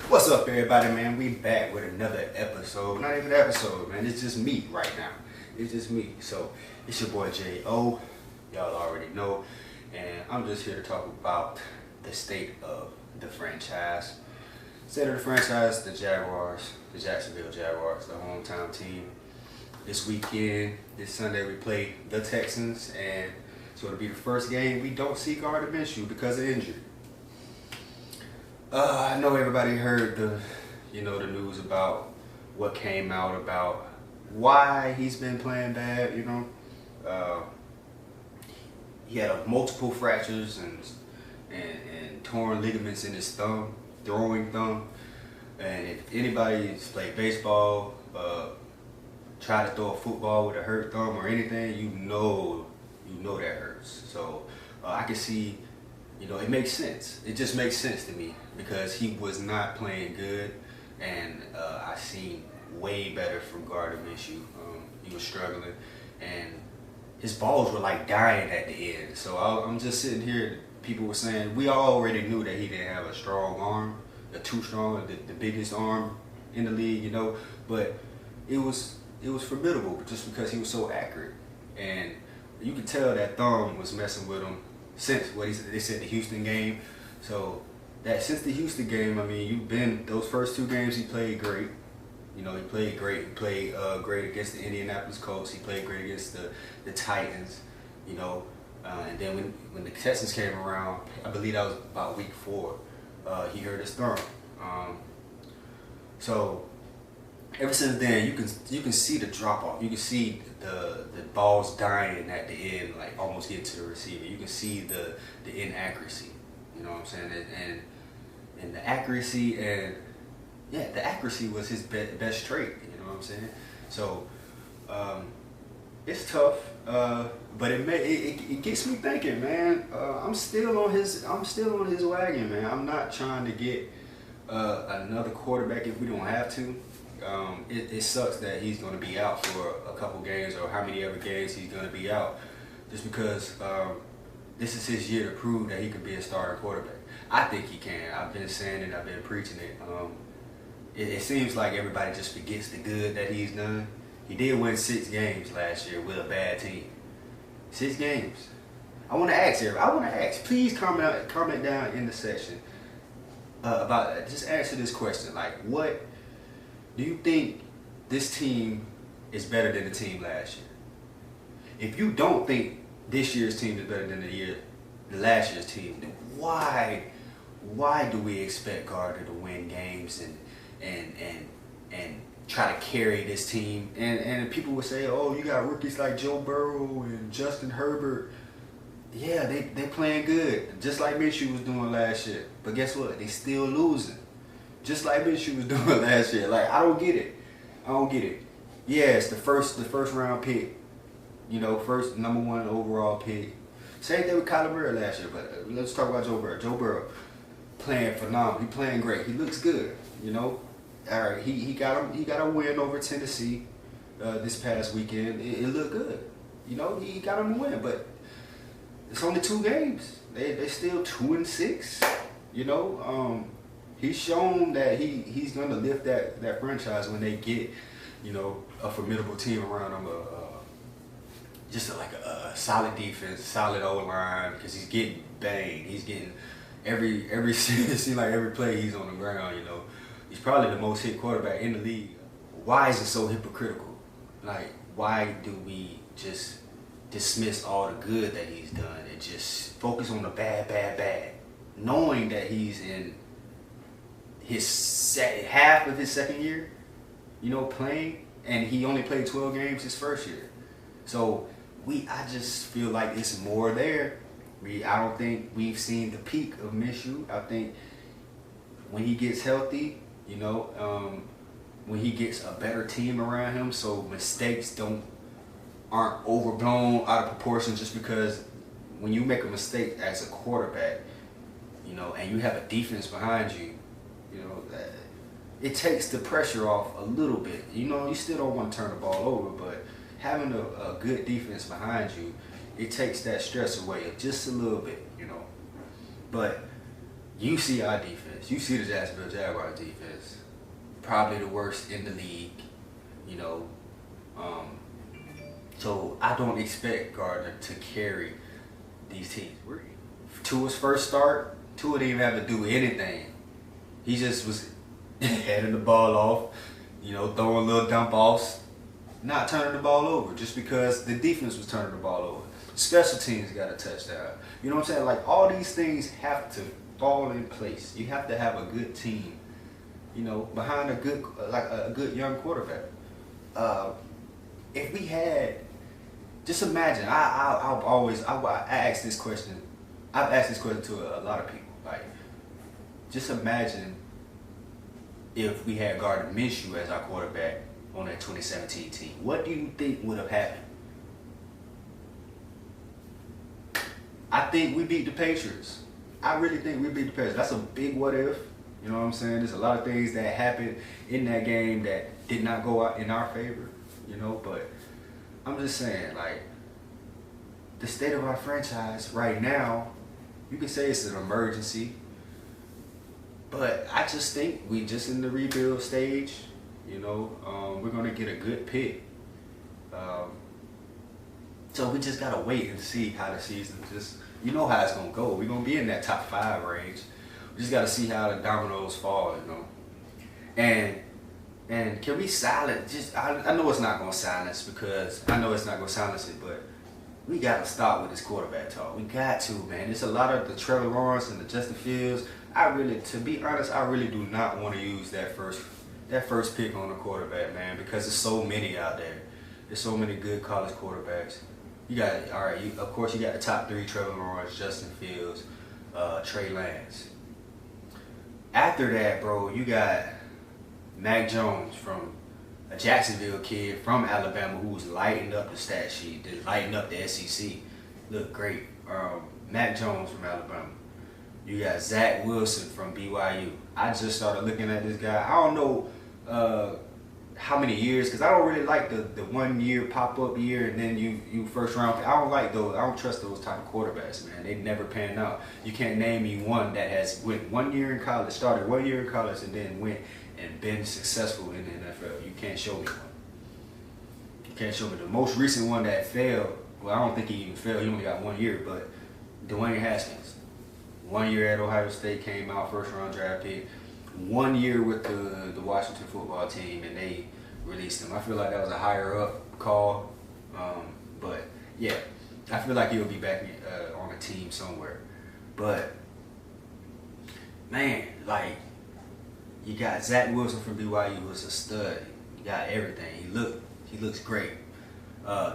What's up, everybody, man? We back with another episode. Not even an episode, man. It's just me right now. It's just me. So, it's your boy J.O. Y'all already know. And I'm just here to talk about the state of the franchise. State of the franchise, the Jaguars, the Jacksonville Jaguars, the hometown team. This weekend, this Sunday, we play the Texans. And so it'll be the first game we don't see Gardner Minshew because of injury. I know everybody heard the news about what came out about why he's been playing bad. He had multiple fractures and torn ligaments in his thumb, throwing thumb. And if anybody's played baseball, try to throw a football with a hurt thumb or anything, you know that hurts. So I can see. It makes sense. It just makes sense to me because he was not playing good, and I seen way better from Gardner Minshew. He was struggling, and his balls were like dying at the end. So I'm just sitting here. People were saying we already knew that he didn't have a strong arm, too strong, the biggest arm in the league. But it was formidable just because he was so accurate, and you could tell that thumb was messing with him. Since they said the Houston game, so that since the Houston game, you've been those first two games he played great. He played great. He played great against the Indianapolis Colts. He played great against the Titans. And then when the Texans came around, I believe that was about week 4. He hurt his thumb. So ever since then, you can see the drop off. You can see the balls dying at the end, like almost getting to the receiver. You can see the inaccuracy. You know what I'm saying? And the accuracy the accuracy was his best trait. You know what I'm saying? So it's tough, but it gets me thinking, man. I'm still on his wagon, man. I'm not trying to get another quarterback if we don't have to. It sucks that he's going to be out for a couple games or how many other games he's going to be out just because this is his year to prove that he can be a starting quarterback. I think he can. I've been saying it. I've been preaching it. It seems like everybody just forgets the good that he's done. He did win 6 games last year with a bad team. 6 games. I want to ask, please comment down in the section about just answer this question. Like, what do you think this team is better than the team last year? If you don't think this year's team is better than the last year's team, then why do we expect Gardner to win games and try to carry this team? And people would say, oh, you got rookies like Joe Burrow and Justin Herbert. Yeah, they playing good, just like Minshew was doing last year. But guess what? They still losing. Just like Minshew was doing last year. Like, I don't get it. Yeah, it's the first round pick. First number 1 overall pick. Same thing with Kyler Murray last year. But let's talk about Joe Burrow. Joe Burrow playing phenomenal. He playing great. He looks good. All right. He got a win over Tennessee this past weekend. It looked good. He got him a win, but it's only 2 games. They still 2-6. He's shown that he's going to lift that franchise when they get, a formidable team around him, just like a solid defense, solid O-line, because he's getting banged. He's getting every it seems like every play he's on the ground. He's probably the most hit quarterback in the league. Why is it so hypocritical? Like, why do we just dismiss all the good that he's done and just focus on the bad, knowing that he's in his half of his second year, playing, and he only played 12 games his first year. So I just feel like it's more there. I don't think we've seen the peak of Minshew. I think when he gets healthy, when he gets a better team around him, so mistakes aren't overblown out of proportion. Just because when you make a mistake as a quarterback, and you have a defense behind you, it takes the pressure off a little bit. You still don't want to turn the ball over, but having a good defense behind you, it takes that stress away just a little bit. But You see our defense. You see the Jacksonville Jaguars defense. Probably the worst in the league, you know. So I don't expect Gardner to carry these teams. Tua's first start, Tua didn't even have to do anything. He just was heading the ball off, you know, throwing little dump offs, not turning the ball over just because the defense was turning the ball over. Special teams got a touchdown. You know what I'm saying? Like, all these things have to fall in place. You have to have a good team, you know, behind a good young quarterback. If we had, just imagine. I ask this question. I've asked this question to a lot of people. Like, just imagine if we had Gardner Minshew as our quarterback on that 2017 team. What do you think would have happened? I think we beat the Patriots. I really think we beat the Patriots. That's a big what if. You know what I'm saying? There's a lot of things that happened in that game that did not go out in our favor. You know, but I'm just saying, like, the state of our franchise right now, you can say it's an emergency. But I just think we just in the rebuild stage. You know, we're gonna get a good pick. So we just gotta wait and see how the season you know how it's gonna go. We're gonna be in that top 5 range. We just gotta see how the dominoes fall, you know. And can we silence? I know it's not gonna silence it, but we gotta stop with this quarterback talk. We got to, man. It's a lot of the Trevor Lawrence and the Justin Fields. To be honest, I really do not want to use that first pick on the quarterback, man, because there's so many out there. There's so many good college quarterbacks. You got, all right, of course you got the top 3: Trevor Lawrence, Justin Fields, Trey Lance. After that, bro, you got Mac Jones, from a Jacksonville kid from Alabama, who's lighting up the stat sheet, lighting up the SEC. Look great. Mac Jones from Alabama. You got Zach Wilson from BYU. I just started looking at this guy. I don't know how many years, because I don't really like the 1 year pop-up year and then you first round. I don't like those. I don't trust those type of quarterbacks, man. They never pan out. You can't name me one that has went 1 year in college, started 1 year in college, and then went and been successful in the NFL. You can't show me one. You can't show me the most recent one that failed. Well, I don't think he even failed. He only got 1 year, but Dwayne Haskins. 1 year at Ohio State, came out, first round draft pick. 1 year with the Washington football team, and they released him. I feel like that was a higher up call, but yeah, I feel like he'll be back on a team somewhere. But man, like, you got Zach Wilson from BYU, who's a stud. He got everything. He looks great.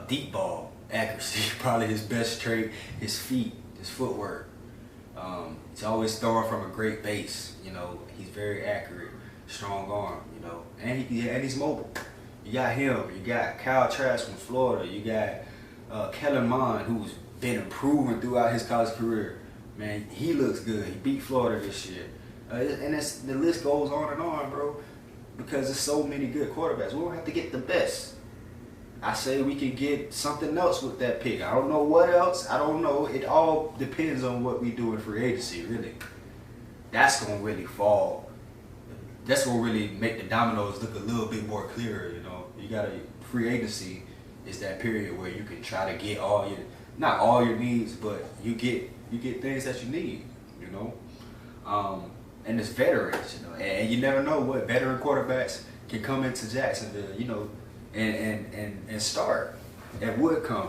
Deep ball accuracy, probably his best trait. His feet, his footwork. He's always throwing from a great base. You know, he's very accurate, strong arm. You know, and he's mobile. You got him. You got Kyle Trask from Florida. You got Kellen Mond, who's been improving throughout his college career. Man, he looks good. He beat Florida this year. And the list goes on, bro, because there's so many good quarterbacks. We don't have to get the best. I say we can get something else with that pick. I don't know what else. I don't know. It all depends on what we do in free agency, really. That's going to really fall. That's going to really make the dominoes look a little bit more clearer, you know. You got free agency is that period where you can try to get not all your needs, but you get things that you need, you know. And it's veterans, you know, and you never know what veteran quarterbacks can come into Jacksonville, you know, and start. That would come.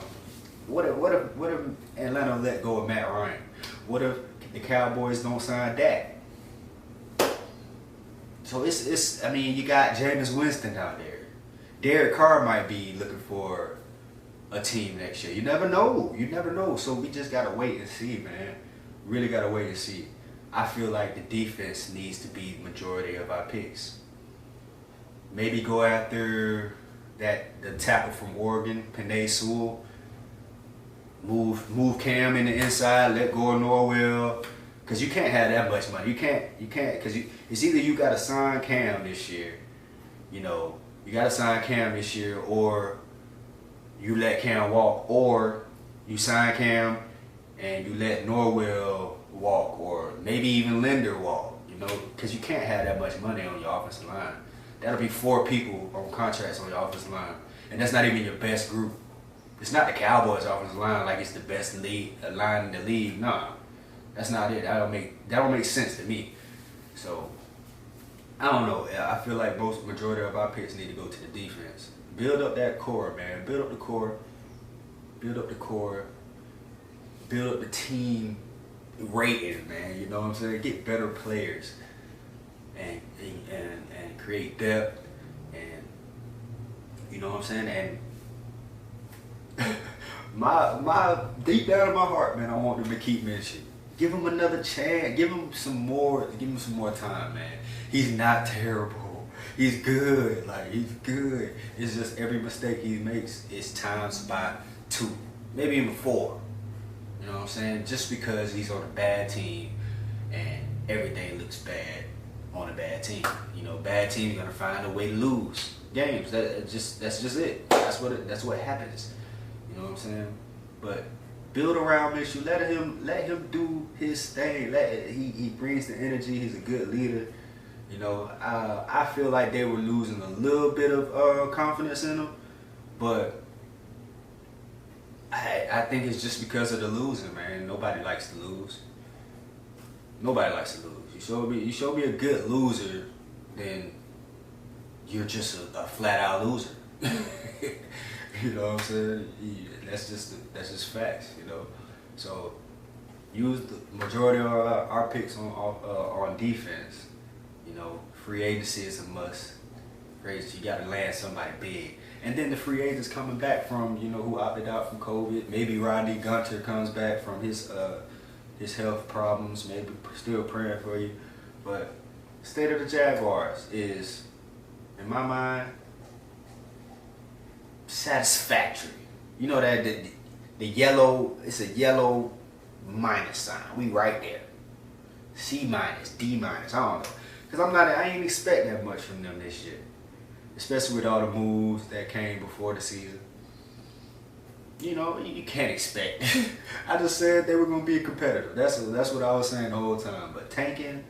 What if Atlanta let go of Matt Ryan? What if the Cowboys don't sign Dak? So I mean, you got Jameis Winston out there. Derek Carr might be looking for a team next year. You never know. You never know. So we just gotta wait and see, man. Really gotta wait and see. I feel like the defense needs to be the majority of our picks. Maybe go after the tackle from Oregon, Penei Sewell. Move Cam in the inside, let go of Norwell. Because you can't have that much money. You can't, because it's either you got to sign Cam this year, you know, you got to sign Cam this year, or you let Cam walk, or you sign Cam and you let Norwell walk, or maybe even Linder walk, you know, because you can't have that much money on your offensive line. That'll be 4 people on contracts on your offensive line, and that's not even your best group. It's not the Cowboys' offensive line like it's the best line in the league. Nah, that's not it. That don't make sense to me. So I don't know. I feel like majority of our picks need to go to the defense. Build up that core, man. Build up the core. Build up the core. Build up the team rating, man. You know what I'm saying? Get better players and create depth, and you know what I'm saying? And my deep down in my heart, man, I want them to keep Minshew. Give him another chance. Give him some more time, man. He's not terrible. He's good. Like, he's good. It's just every mistake he makes is times by 2, maybe even 4. You know what I'm saying? Just because he's on a bad team and everything looks bad on a bad team. You know, bad teams are gonna find a way to lose games. That's just it. That's what happens. You know what I'm saying? But build around Minshew. Let him do his thing. He brings the energy. He's a good leader. You know, I feel like they were losing a little bit of confidence in him, but I think it's just because of the losing, man. Nobody likes to lose. Nobody likes to lose. You show me a good loser, then you're just a flat out loser. You know what I'm saying? That's just facts, you know. So use the majority of our picks on defense. You know, free agency is a must. Free agency, you got to land somebody big. And then the free agents coming back from, you know, who opted out from COVID. Maybe Rodney Gunter comes back from his health problems. Maybe still praying for you. But state of the Jaguars is, in my mind, satisfactory. You know that the yellow, it's a yellow minus sign. We right there. C minus, D minus, I don't know. Because I ain't expect that much from them this year. Especially with all the moves that came before the season. You know, you can't expect. I just said they were going to be a competitor. That's what I was saying the whole time. But tanking,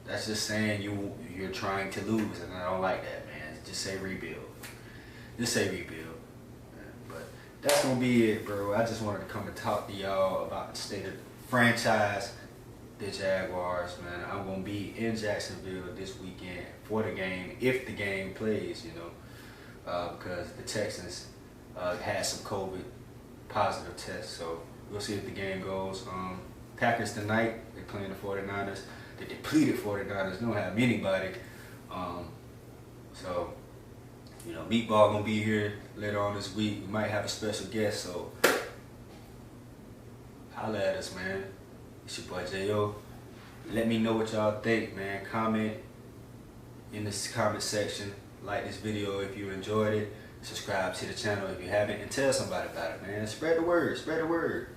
that's just saying you're trying to lose, and I don't like that, man. Just say rebuild. Just say rebuild. But that's going to be it, bro. I just wanted to come and talk to y'all about the state of the franchise, the Jaguars, man. I'm going to be in Jacksonville this weekend for the game, if the game plays, you know, because the Texans had some COVID positive tests, so we'll see if the game goes. Packers tonight, they're playing the 49ers. The depleted 49ers don't have anybody. So, you know, Meatball gonna be here later on this week. We might have a special guest, so holla at us, man. It's your boy J.O. Let me know what y'all think, man. Comment in the comment section. Like this video if you enjoyed it. Subscribe to the channel if you haven't, and tell somebody about it, man. Spread the word. Spread the word.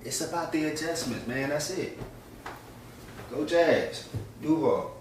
It's about the adjustments, man. That's it. Go Jags. Duval.